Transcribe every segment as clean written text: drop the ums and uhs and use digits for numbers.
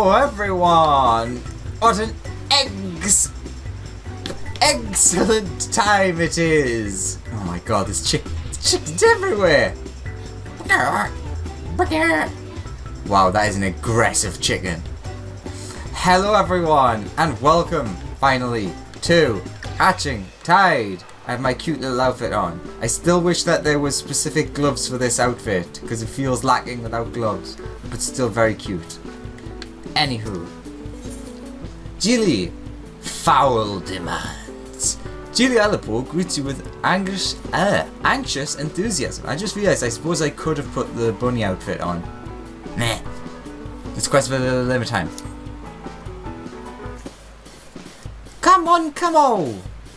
Hello everyone! What an excellent time it is! Oh my god, there's chickens everywhere! Wow, that is an aggressive chicken. Hello everyone, and welcome, finally, to Hatching Tide. I have my cute little outfit on. I still wish that there was specific gloves for this outfit, because it feels lacking without gloves, but still very cute. Anywho, Julie, foul demands. Julie Alipore greets you with anxious enthusiasm. I just realised I suppose I could have put the bunny outfit on. Nah. It's quest for the limit time. Come on!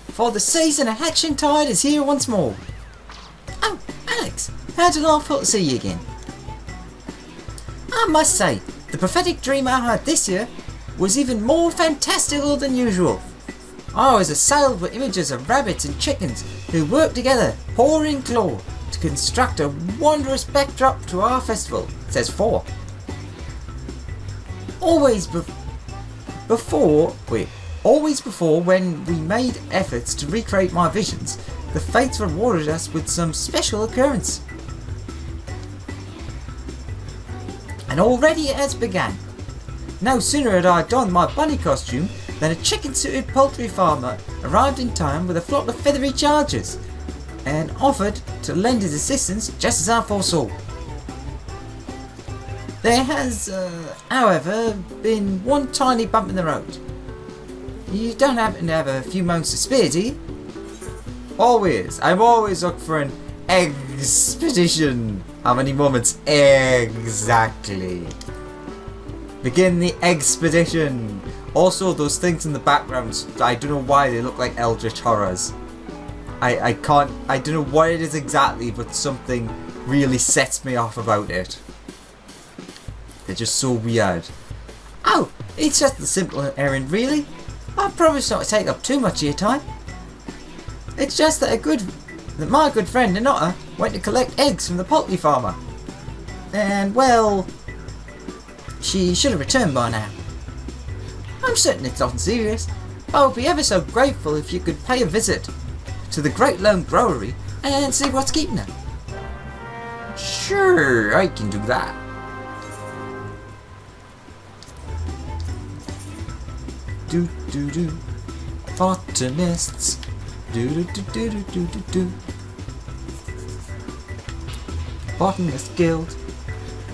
For the season of Hatching Tide is here once more. Oh, Alex, how delightful to see you again. I must say, the prophetic dream I had this year was even more fantastical than usual. I was assailed with images of rabbits and chickens who work together, paw in claw, to construct a wondrous backdrop to our festival, says 4. Always before when we made efforts to recreate my visions, the fates rewarded us with some special occurrence. And already it has begun. No sooner had I donned my bunny costume than a chicken-suited poultry farmer arrived in time with a flock of feathery chargers and offered to lend his assistance just as I foresaw. There has, however, been one tiny bump in the road. You don't happen to have a few moments to spare, do you? Always. I'm always up for an expedition. How many moments exactly? Begin the expedition. Also, those things in the background, I don't know why they look like eldritch horrors. I don't know what it is exactly, but something really sets me off about it. They're just so weird. Oh, it's just a simple errand, really. I promise not to take up too much of your time. It's just that my good friend Anotta went to collect eggs from the poultry farmer. And, well, she should have returned by now. I'm certain it's nothing serious. I would be ever so grateful if you could pay a visit to the Great Lone Growery and see what's keeping her. Sure, I can do that. Do. Botanists. Do. Botanist Guild.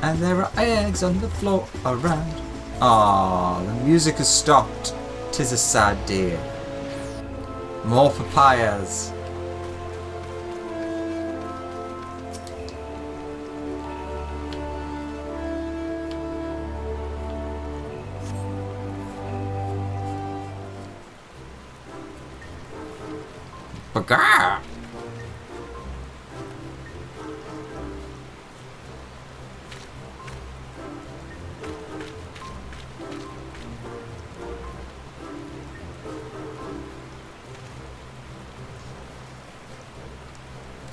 And there are eggs on the floor around. Ah, the music has stopped. 'Tis a sad day. More papayas. Bagar!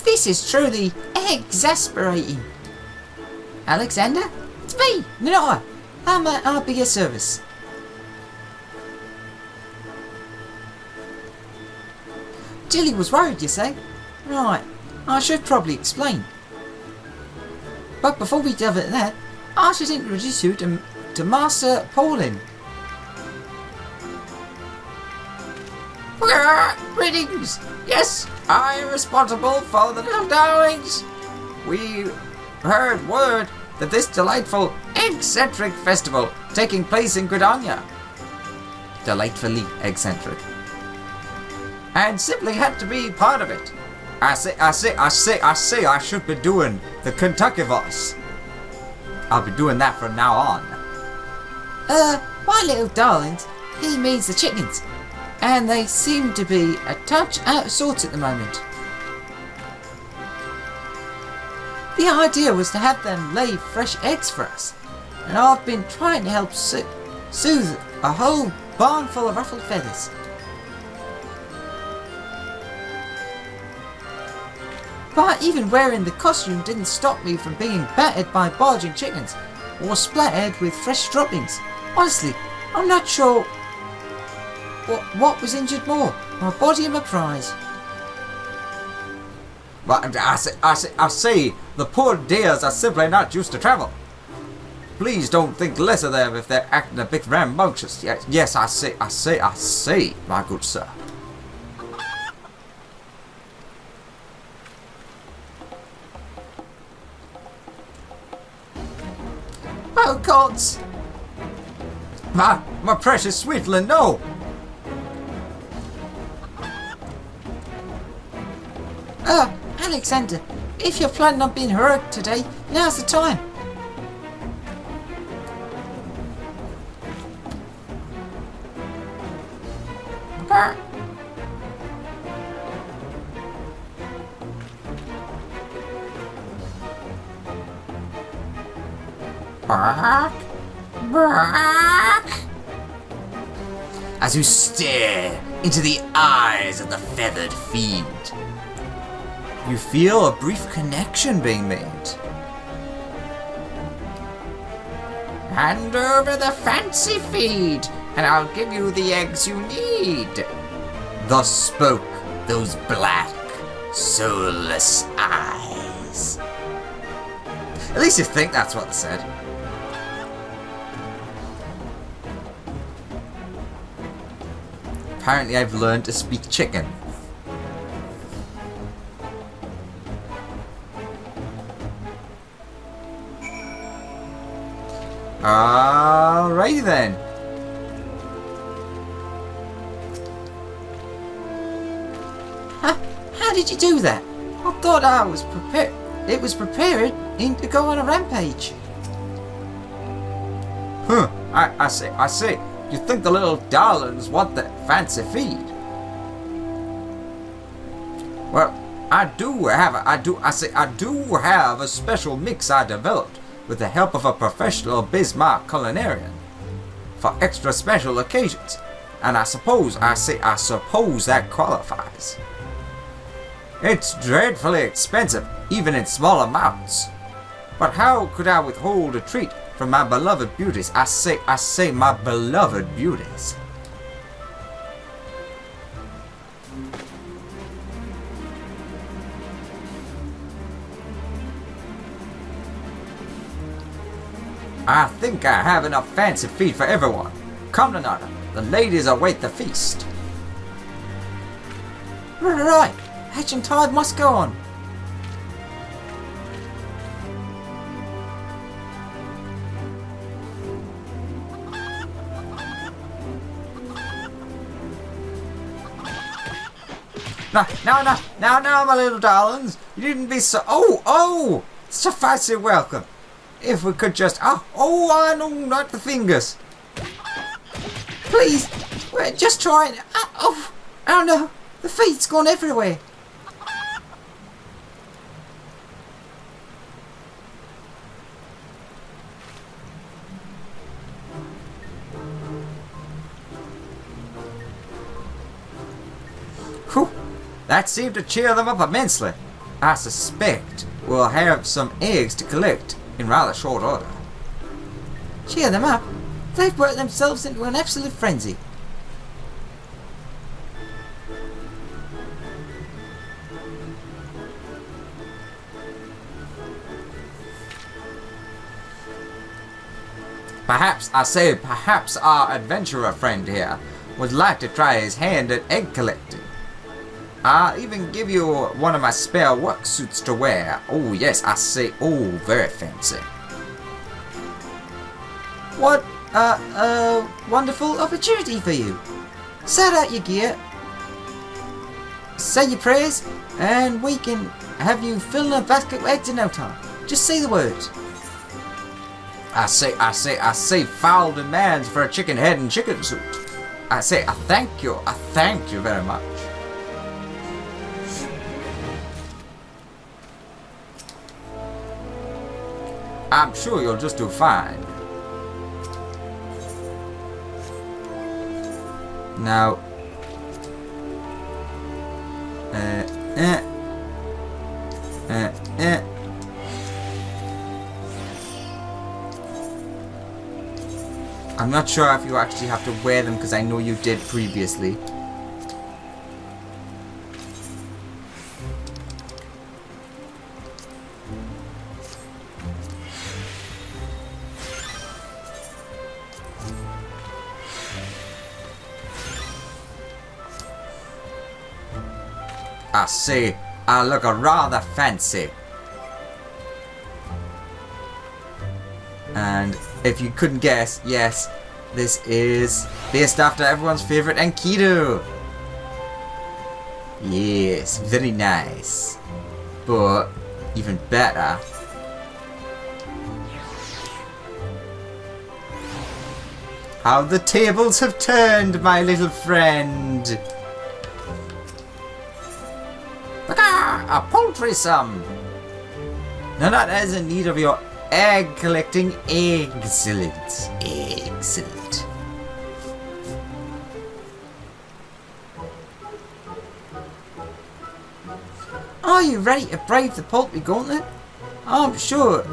This is truly exasperating. Alexander? It's me, Ninoa. How may I be of service? Jilly was worried, you say? Right, I should probably explain. But before we delve into that, I should introduce you to Master Paulin. Greetings! Yes, I am responsible for the little darlings. We heard word that this delightful, eccentric festival taking place in Gridania. Delightfully eccentric. And simply had to be part of it. I say I should be doing the Kentucky voice. I'll be doing that from now on. My little darlings, he means the chickens. And they seem to be a touch out of sorts at the moment. The idea was to have them lay fresh eggs for us. And I've been trying to help soothe a whole barn full of ruffled feathers. But even wearing the costume didn't stop me from being battered by barging chickens, or splattered with fresh droppings, Honestly, I'm not sure what was injured more, my body or my prize. But I say, the poor dears are simply not used to travel. Please don't think less of them if they're acting a bit rambunctious. Yes, I say, my good sir. Oh gods! My precious sweetling, no! Alexander, if you're planning on being heroic today, now's the time. As you stare into the eyes of the feathered fiend, you feel a brief connection being made. Hand over the fancy feed, and I'll give you the eggs you need. Thus spoke those black, soulless eyes. At least you think that's what they said. Apparently I've learned to speak chicken. Alrighty then. How did you do that? I thought I was prepared. It was prepared to go on a rampage. Huh, I say, you think the little darlings want that fancy feed? Well, I do have a special mix I developed with the help of a professional Bismarck culinarian for extra special occasions, and I suppose that qualifies. It's dreadfully expensive, even in small amounts. But how could I withhold a treat from my beloved beauties? I say my beloved beauties. I think I have enough fancy feed for everyone. Come, Leonardo, the ladies await the feast. Right, hatching tide must go on. Now, my little darlings, you needn't be so. Oh, such a fancy welcome. If we could just. I know, not the fingers. Please, we're just trying. Oh no, the feet's gone everywhere. Whew, that seemed to cheer them up immensely. I suspect we'll have some eggs to collect in rather short order. Cheer them up? They've worked themselves into an absolute frenzy. Perhaps our adventurer friend here would like to try his hand at egg collecting. I'll even give you one of my spare work suits to wear. Oh yes, very fancy. What a wonderful opportunity for you. Set out your gear, say your prayers, and we can have you filling a basket of eggs in no time. Just say the words. I say foul demands for a chicken head and chicken suit. I thank you very much. I'm sure you'll just do fine. Now, I'm not sure if you actually have to wear them because I know you did previously. I see, I look rather fancy. And if you couldn't guess, yes, this is based after everyone's favorite Enkidu. Yes, very nice. But even better, how the tables have turned, my little friend. A poultry sum. Now that is in need of your egg collecting. Excellent. Excellent. Are you ready to brave the poultry gauntlet? I'm sure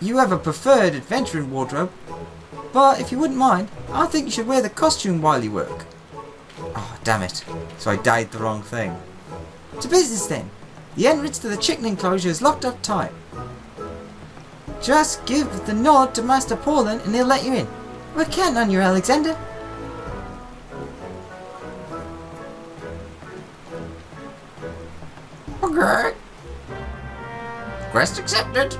you have a preferred adventuring wardrobe, but if you wouldn't mind, I think you should wear the costume while you work. Oh, damn it. So I dyed the wrong thing. To business then. The entrance to the chicken enclosure is locked up tight. Just give the nod to Master Paulin and he'll let you in. We're counting on you, Alexander. Okay. Quest accepted.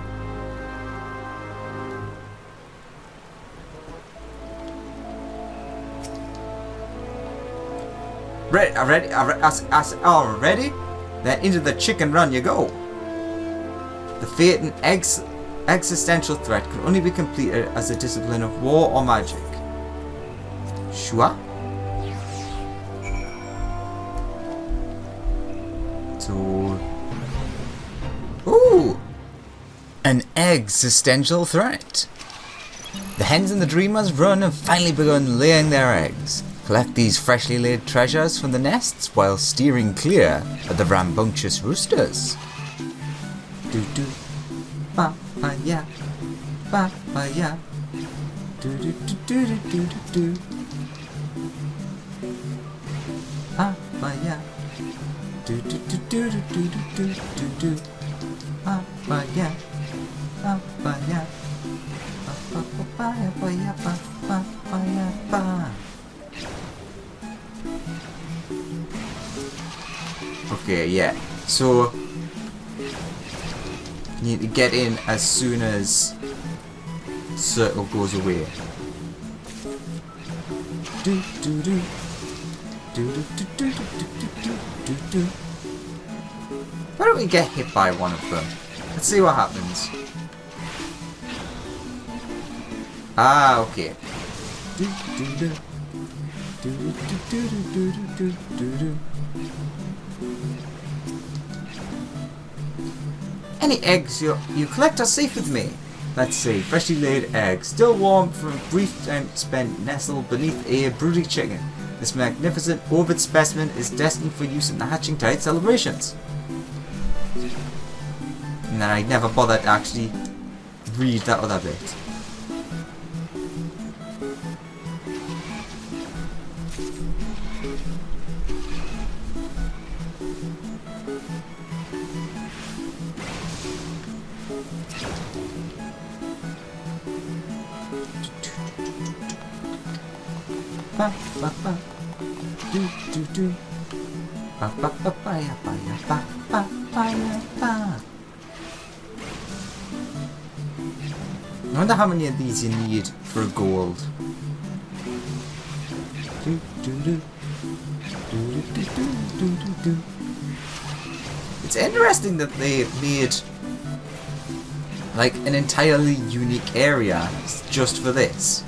Ready? Then into the chicken run you go. The fate and existential threat can only be completed as a discipline of war or magic. Sure. So... Ooh! An existential threat. The hens and the dreamers run have finally begun laying their eggs. Collect these freshly laid treasures from the nests while steering clear of the rambunctious roosters. Do do, ba ba ya, ba ba ya, do do do do do do do, ba ba ya, do do do do do do do do do, ba ba ya, ba ba ya, ba ba ba ya ba ya ba ba ya ba. Okay, yeah. So you need to get in as soon as the circle goes away. Do do do do do do do do do do do. Why don't we get hit by one of them? Let's see what happens. Ah, okay. Do do do do do do do do do do. Any eggs you collect are safe with me. Let's see, freshly laid eggs, still warm from a brief time spent nestled beneath a broody chicken. This magnificent orbit specimen is destined for use in the hatching tide celebrations. And then I never bothered to actually read that other bit. Ba ba ba, do do do, ba ba ba ba ya ba ya ba ba ba ya ba. I wonder how many of these you need for gold. Do do do, do do do do do do. It's interesting that they made like an entirely unique area just for this.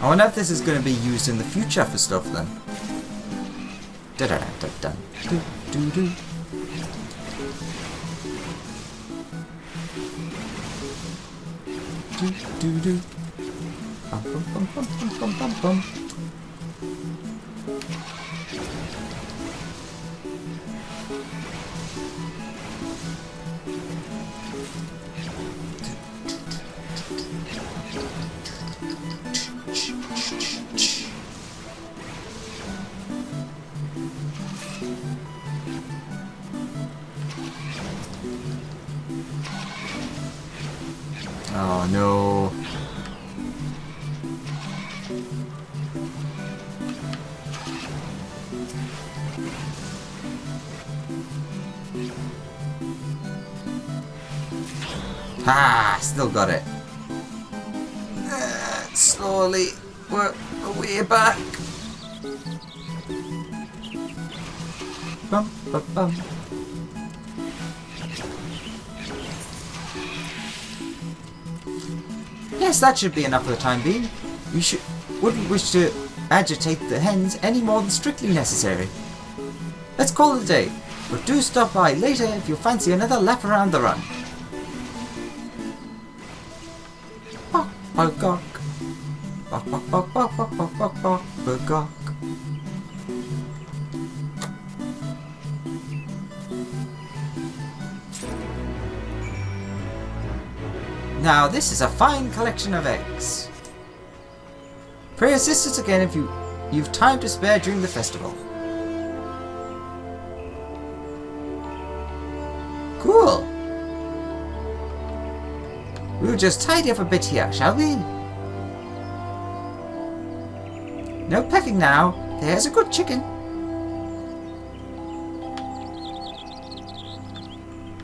I wonder if this is going to be used in the future for stuff then. Da da da da da. Do do do. Do do do. Bum bum bum bum bum bum bum bum. Oh no. Ah, still got it. Slowly work our way back. Bum, bum, bum. Yes, that should be enough for the time being. We wouldn't wish to agitate the hens any more than strictly necessary. Let's call it a day, but do stop by later if you fancy another lap around the run. Bugok. Bugok. Now this is a fine collection of eggs. Pray assist us again if you've time to spare during the festival. Cool. We'll just tidy up a bit here, shall we? No pecking now. There's a good chicken.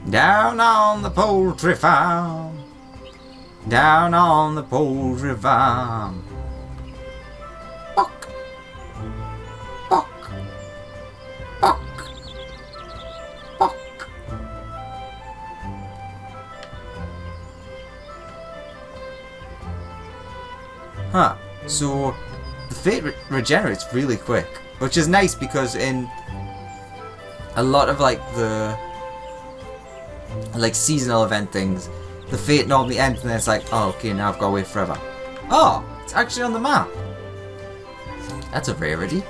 Down on the poultry farm. Down on the poultry farm. Buck. Buck. Buck. Buck. Huh. So the fate regenerates really quick, which is nice because in a lot of like the seasonal event things, the fate normally ends and then it's like, oh, okay, now I've got to wait forever. Oh, it's actually on the map. That's a rarity.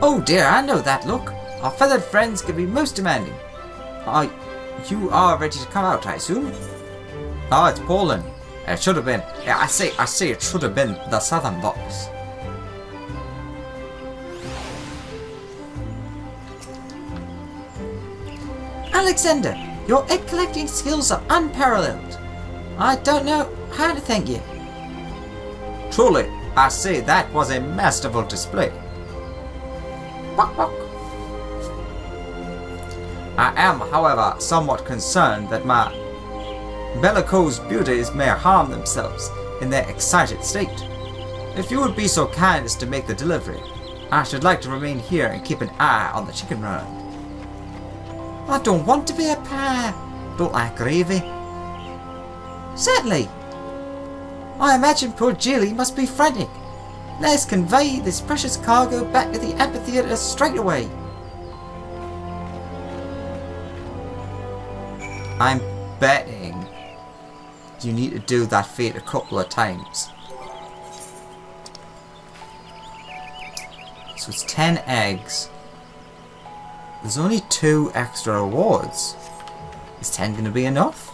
Oh dear, I know that look. Our feathered friends can be most demanding. You are ready to come out, I assume? Oh, it's Poland. It should have been. Yeah, I say it should have been the southern box. Alexander, your egg collecting skills are unparalleled. I don't know how to thank you. Truly, I say that was a masterful display. Bok, bok. I am, however, somewhat concerned that my bellicose beauties may harm themselves in their excited state. If you would be so kind as to make the delivery, I should like to remain here and keep an eye on the chicken run. I don't want to be a pie. Don't like gravy. Certainly. I imagine poor Jilly must be frantic. Let's convey this precious cargo back to the amphitheatre straight away. I'm betting you need to do that feat a couple of times. So it's 10 eggs. There's only 2 extra rewards. Is 10 going to be enough?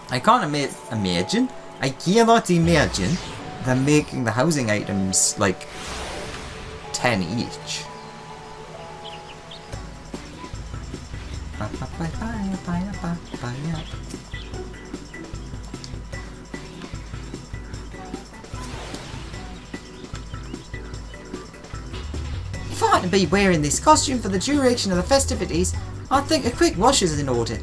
I can't imagine. I cannot imagine them making the housing items like 10 each. If I had to be wearing this costume for the duration of the festivities, I think a quick wash is in order.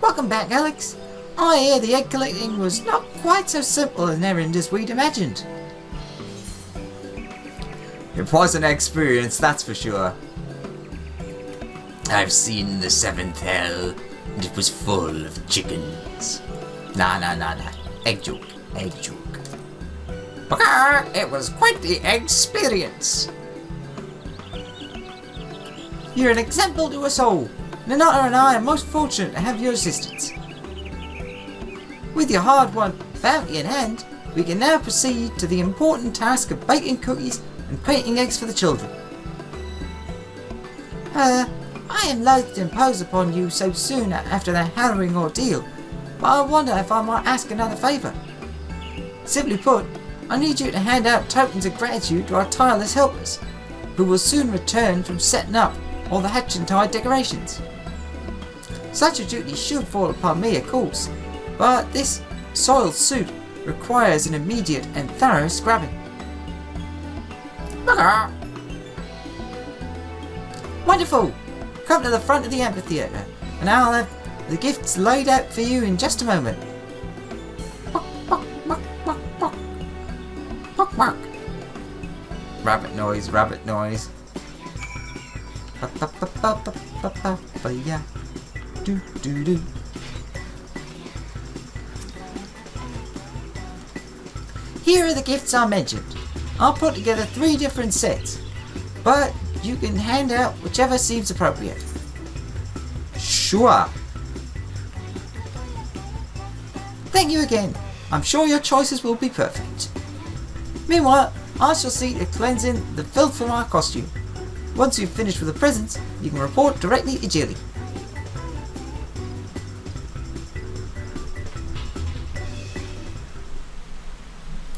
Welcome back, Alex. I hear the egg collecting was not quite so simple an errand as we'd imagined. It was an experience, that's for sure. I've seen the 7th hell, and it was full of chickens. Nah. Egg joke. It was quite the experience. You're an example to us all. Nanata and I are most fortunate to have your assistance. With your hard-won bounty in hand, we can now proceed to the important task of baking cookies and painting eggs for the children. I am loath to impose upon you so soon after that harrowing ordeal, but I wonder if I might ask another favour. Simply put, I need you to hand out tokens of gratitude to our tireless helpers, who will soon return from setting up all the Hatchentide decorations. Such a duty should fall upon me, of course, but this soiled suit requires an immediate and thorough scrubbing. Wonderful! Come to the front of the amphitheatre, and I'll have the gifts laid out for you in just a moment. Rabbit noise, rabbit noise. Yeah. Do do do. Here are the gifts I mentioned. I'll put together 3 different sets, but you can hand out whichever seems appropriate. Sure. Thank you again. I'm sure your choices will be perfect. Meanwhile, I shall see to cleansing the filth from our costume. Once you've finished with the presents, you can report directly to Jilly.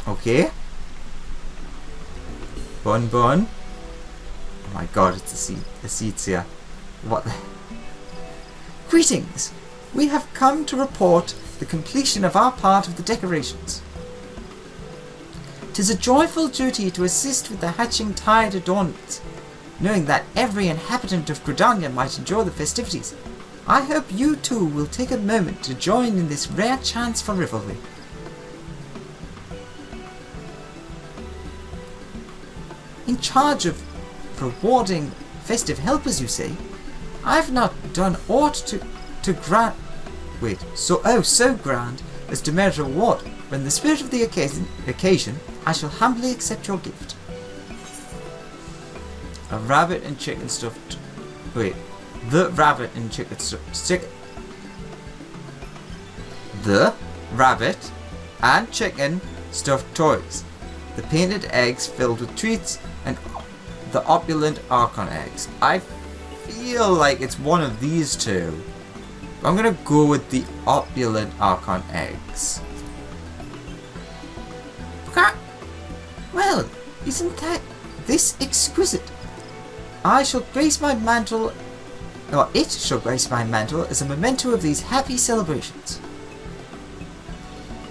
Okay. Bun bun. Oh my god, it's the seats here. What the... Greetings! We have come to report the completion of our part of the decorations. 'Tis a joyful duty to assist with the Hatchentide adornments, knowing that every inhabitant of Gridania might enjoy the festivities. I hope you too will take a moment to join in this rare chance for rivalry. In charge of rewarding festive helpers, you say? I've not done aught to grant... Wait, so grand as to merit a reward. But in the spirit of the occasion, I shall humbly accept your gift. A rabbit and chicken stuffed... Wait. The rabbit and chicken stuffed... The rabbit and chicken stuffed toys. The painted eggs filled with treats and the opulent Archon eggs. I feel like it's one of these two. I'm gonna go with the opulent Archon eggs. Well, isn't that this exquisite? I shall grace my mantle, or it shall grace my mantle as a memento of these happy celebrations.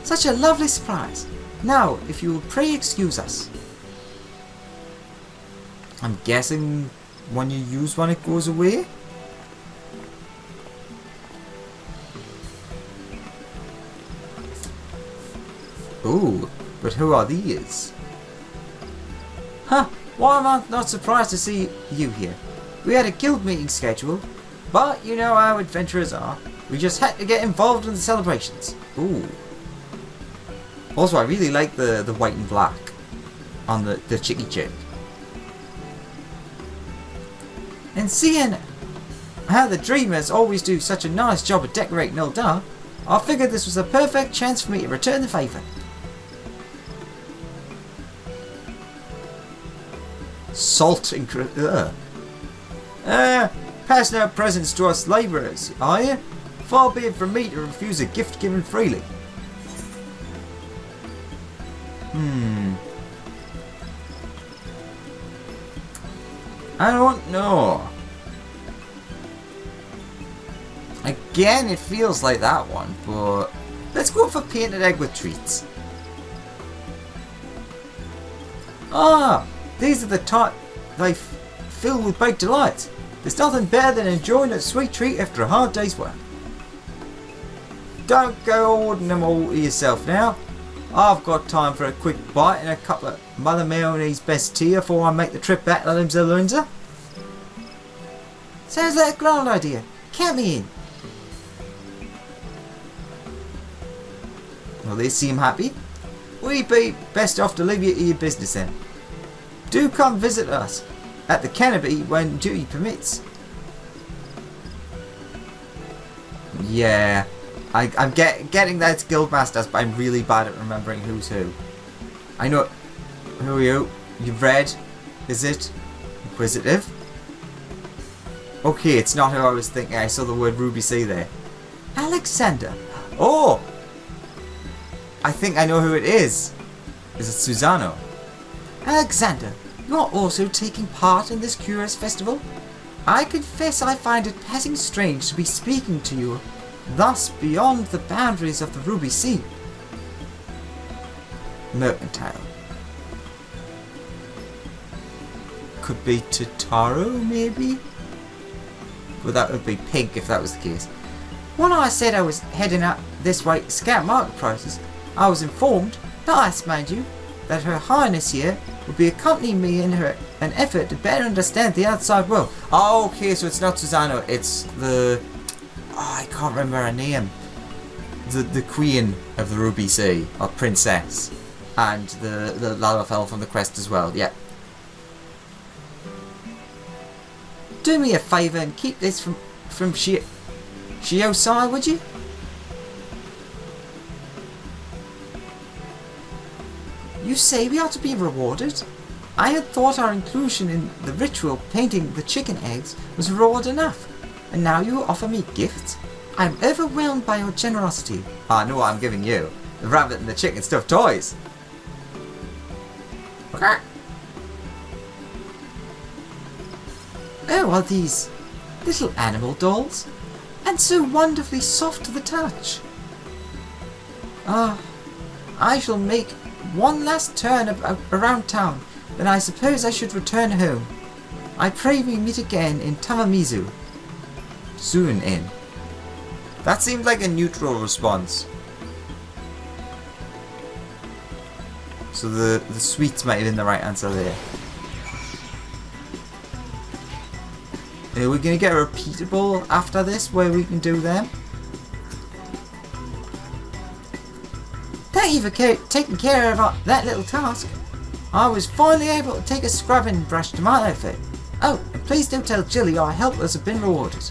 Such a lovely surprise. Now, if you will pray excuse us. I'm guessing when you use one it goes away? Ooh, but who are these? Huh, why am I not surprised to see you here? We had a guild meeting scheduled, but you know how adventurers are. We just had to get involved in the celebrations. Ooh. Also, I really like the white and black on the chicky chick. And seeing how the Dreamers always do such a nice job of decorating Ildar, I figured this was a perfect chance for me to return the favour. Salt and passing out presents to us labourers, are you? Far be it from me to refuse a gift given freely. I don't know. Again, it feels like that one, but let's go for painted egg with treats. Ah, these are the type they fill with baked delights. There's nothing better than enjoying a sweet treat after a hard day's work. Don't go ordering them all to yourself now. I've got time for a quick bite and a couple of Mother Mayonnaise best tea before I make the trip back to Limsa. Sounds like a grand idea. Count me in. Well, they seem happy. We'd be best off to leave you to your business then. Do come visit us at the canopy when duty permits. Yeah, I'm getting that it's Guildmasters, but I'm really bad at remembering who's who. I know. Who are you? You've read? Is it? Inquisitive? Okay, it's not who I was thinking. I saw the word Ruby C there. Alexander. Oh! I think I know who it is. Is it Susano? Alexander, you are also taking part in this curious festival? I confess I find it passing strange to be speaking to you, thus beyond the boundaries of the Ruby Sea. Mercantile. Could be Totaro, maybe? But that would be pink if that was the case. When I said I was heading out this way to scout market prices, I was informed, nice mind you, that Her Highness here would be accompanying me in an effort to better understand the outside world. Oh, okay, so it's not Susano, it's the... Oh, I can't remember her name. The Queen of the Ruby Sea, or Princess. And the Lalafell from the quest as well, yeah. Do me a favour and keep this from Shiosai, would you? You say we are to be rewarded? I had thought our inclusion in the ritual painting the chicken eggs was reward enough, and now you offer me gifts? I am overwhelmed by your generosity. I know what I'm giving you. The rabbit and the chicken stuffed toys. Oh, are these little animal dolls? And so wonderfully soft to the touch. I shall make one last turn around town, then I suppose I should return home. I pray we meet again in Tamamizu. Soon in. That seemed like a neutral response. So the sweets might have been the right answer there. Are we going to get a repeatable after this where we can do them? Thank you for taking care of that little task. I was finally able to take a scrubbing brush to my outfit. Oh, and please don't tell Jilly our helpers have been rewarded.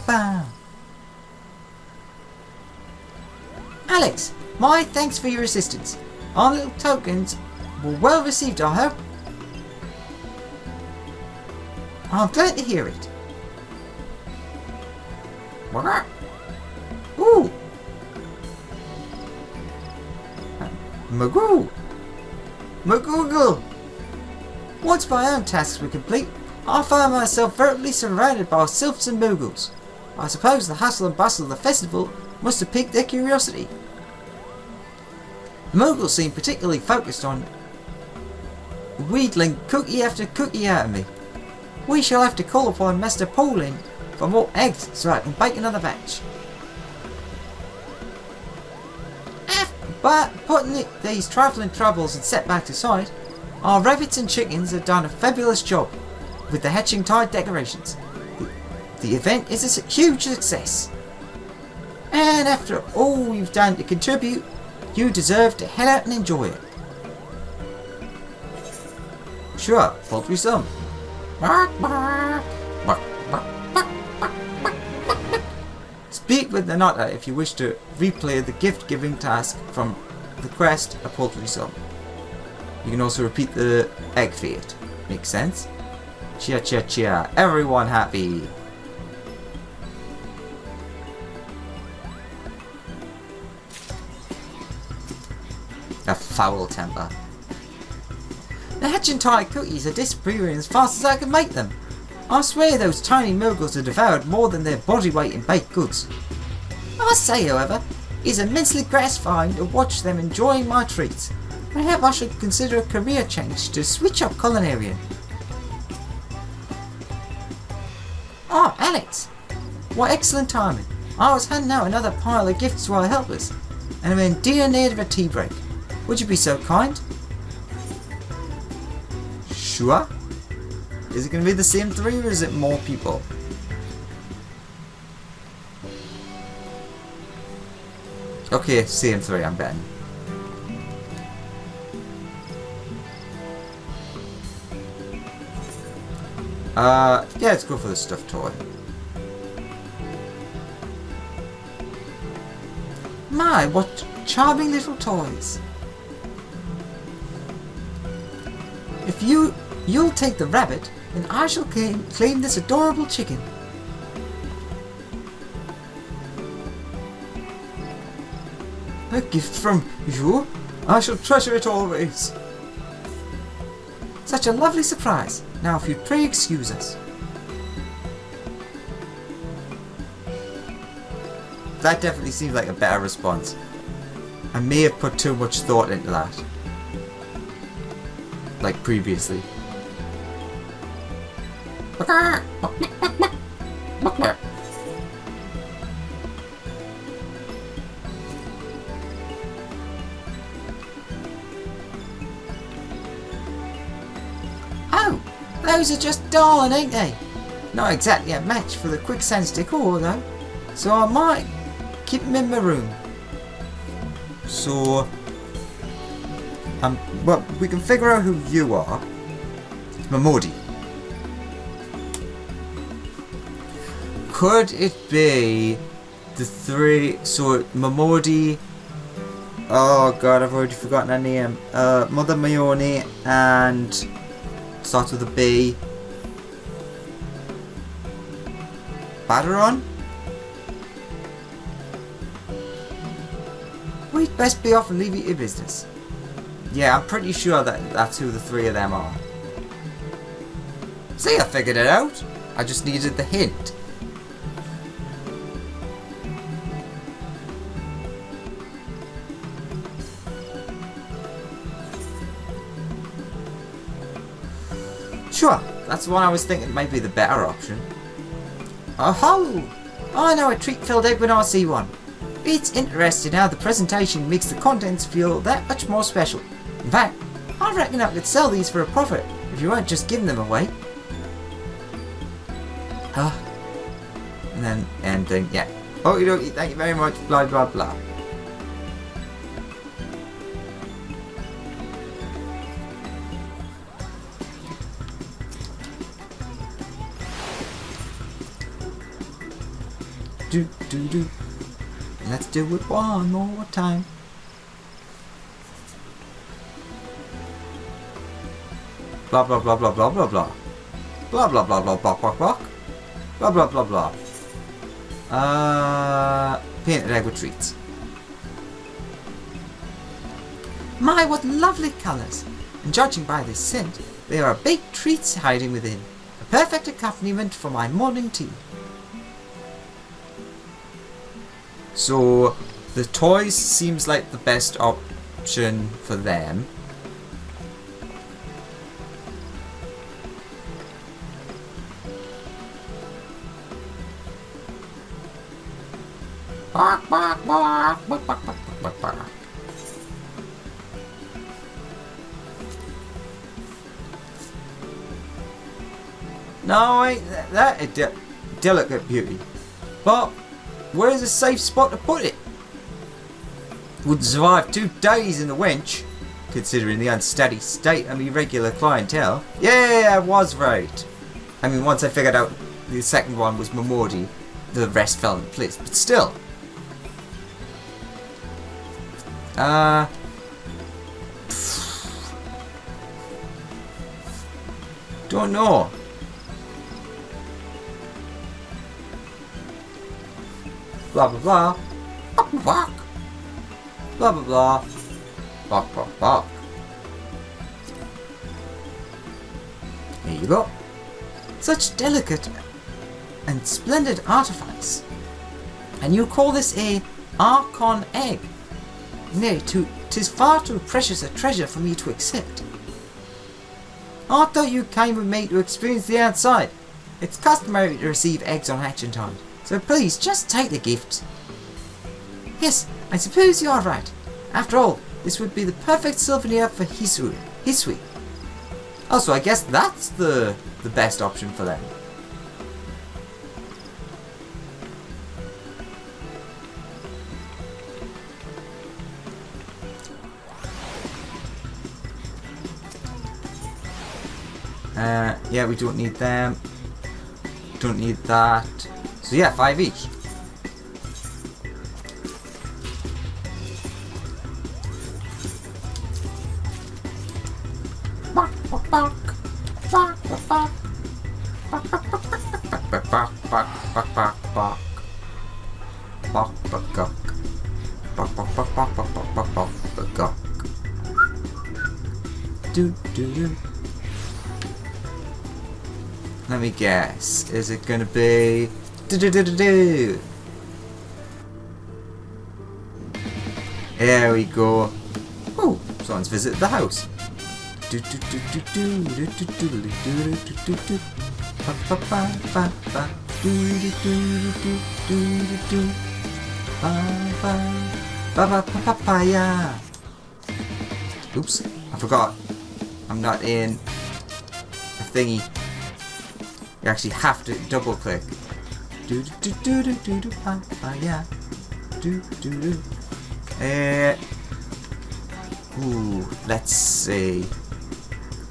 Bam. Alex, my thanks for your assistance. Our little tokens were well received, I hope. I'm glad to hear it. Ooh! Magoo! Magoogle! Once my own tasks were complete, I found myself virtually surrounded by sylphs and moogles. I suppose the hustle and bustle of the festival must have piqued their curiosity. The moogles seemed particularly focused on wheedling cookie after cookie out of me. We shall have to call upon Master Paulin for more eggs so I can bake another batch. But putting these trifling troubles and setbacks aside, our rabbits and chickens have done a fabulous job with the hatching tide decorations. The event is a huge success. And after all you've done to contribute, you deserve to head out and enjoy it. Sure, poultry some. Speak with the Nutter if you wish to replay the gift giving task from the quest A Poultry Sum. You can also repeat the egg fate. Makes sense? Cheer, cheer, cheer. Everyone happy. A foul temper. The hatching tide cookies are disappearing as fast as I can make them. I swear those tiny moogles have devoured more than their body weight in baked goods. I must say, however, it is immensely gratifying to watch them enjoying my treats. Perhaps I should consider a career change to switch up culinarian. Ah, Alex! What excellent timing. I was handing out another pile of gifts to our helpers, and I'm in dear need of a tea break. Would you be so kind? Sure. Is it going to be the same three or is it more people? Okay, same three, I'm betting. Yeah, let's go for the stuffed toy. My, what charming little toys. If you'll take the rabbit, then I shall claim this adorable chicken. A gift from you? I shall treasure it always. Such a lovely surprise. Now if you'd pray excuse us. That definitely seems like a better response. I may have put too much thought into that. Like previously. Oh, those are just darling, ain't they? Not exactly a match for the quicksand decor though, so I might keep them in my room. So, well, we can figure out who you are. Mamodi. Could it be the three? So, Mamodi. Oh god, I've already forgotten her name. Mother Mayoni and starts with a B. Badaron? We'd best be off and leave you to business. Yeah, I'm pretty sure that that's who the three of them are. See, I figured it out. I just needed the hint. Sure, that's the one I was thinking might be the better option. Oh, I know a treat-filled egg when I see one. It's interesting how the presentation makes the contents feel that much more special. In fact, I reckon I could sell these for a profit if you weren't just giving them away. And then ending, yeah. Okie dokie, thank you very much, blah blah blah. Do do do. Let's do it one more time. Blah blah blah blah blah blah blah. Blah blah blah blah blah blah blah. Blah blah blah blah. Painted egg with treats. My, what lovely colours! And judging by this scent, there are baked treats hiding within. A perfect accompaniment for my morning tea. So the toys seems like the best option for them. Bark, bark, bark, bark, bark, bark, bark, bark. No, ain't that a delicate beauty. But where's a safe spot to put it? Would survive 2 days in the winch, considering the unsteady state of my regular clientele. Yeah, I was right. I mean, once I figured out the second one was Mamodi, the rest fell into place. But still. Don't know. Blah blah blah. Bok bok. Blah blah blah. Bok bok bok. There you go. Such delicate and splendid artifice. And you call this a Archon egg? Nay, 'tis far too precious a treasure for me to accept. I thought you came with me to experience the outside. It's customary to receive eggs on hatching time, so please just take the gift. Yes, I suppose you are right. After all, this would be the perfect souvenir for Hisui. Also, I guess that's the best option for them. Yeah, we don't need them. Don't need that. So yeah, 5 each. Bark, bark, bark. Bark, bark, bark. Bark, bark, bark, bark, bark, bark, bark, bark, bark. Bark, bark, bark. Let me guess. Is it gonna be? There we go. Oh, someone's visited the house. Papaya. Oops, I forgot. I'm not in a thingy. You actually have to double click. Papaya. Ooh, let's see.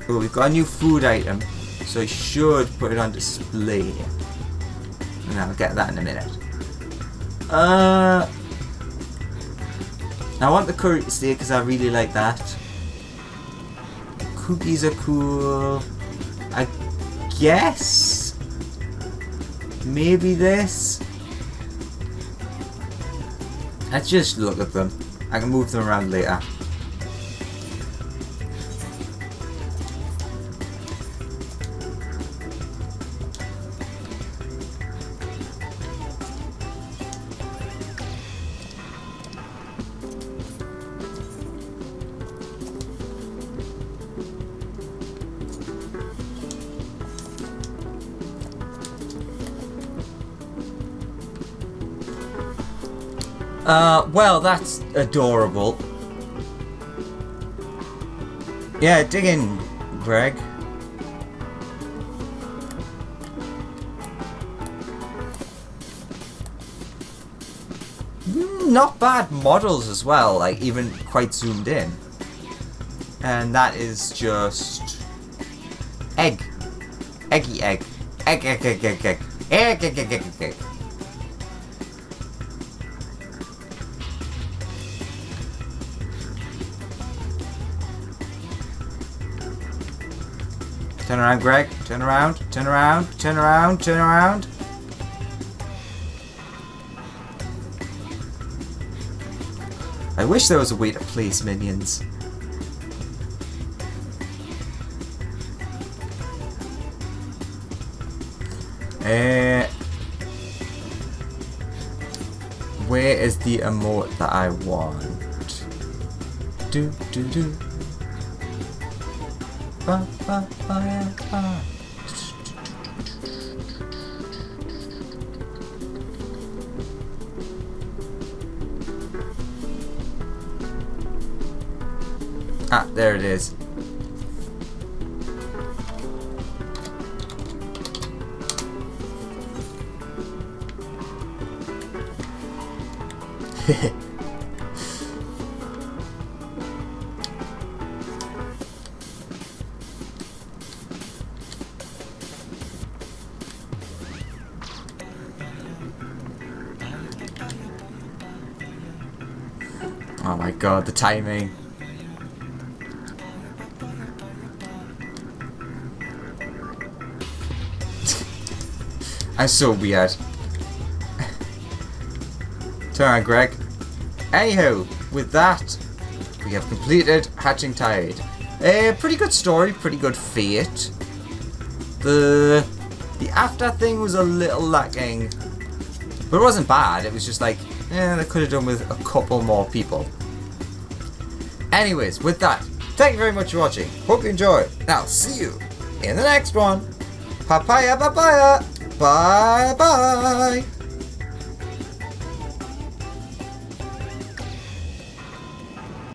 Oh, we've got a new food item, so I should put it on display. And I'll get that in a minute. I want the curry to stay because I really like that. Cookies are cool. I guess maybe this. Let's just look at them. I can move them around later. Well, that's adorable. Yeah, dig in, Greg. Not bad models as well, like even quite zoomed in. And that is just egg. Eggy egg. Egg, egg, egg, egg, egg. Egg, egg, egg, egg, egg. Turn around, Greg. Turn around, turn around, turn around, turn around. I wish there was a way to place minions. Where is the emote that I want? Do do do. Ba, ba, ba, ba. Ah, there it is. Oh my god, the timing. I'm so weird. Turn on, Greg. Anyhow, with that, we have completed Hatching Tide. Pretty good story, pretty good fate. The after thing was a little lacking, but it wasn't bad. It was just like, they could have done with a couple more people. Anyways, with that, thank you very much for watching. Hope you enjoyed. Now, see you in the next one. Papaya, papaya. Bye bye.